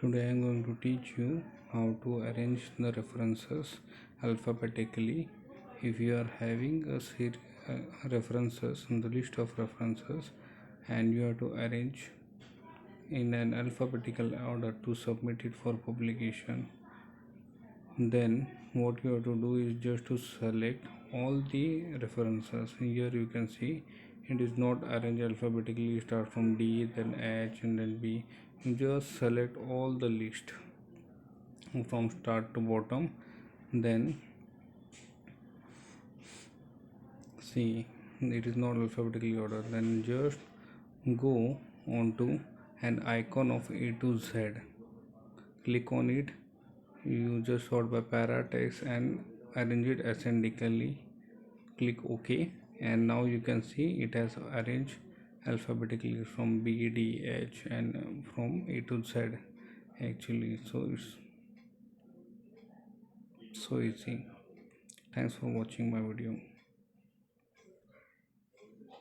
Today I am going to teach you how to arrange the references alphabetically. If you are having references in the list of references and you have to arrange in an alphabetical order to submit it for publication, then what you have to do is just to select all the references. Here you can see it is not arranged alphabetically, start from D, then H, and then B. You just select all the list from start to bottom, then see it is not alphabetically ordered, then just go on to an icon of A to Z, click on it. You just sort by para text and arrange it ascendingly, click OK, and now you can see it has arranged alphabetically from B, D, H, and from A to Z actually. So it's so easy. Thanks for watching my video.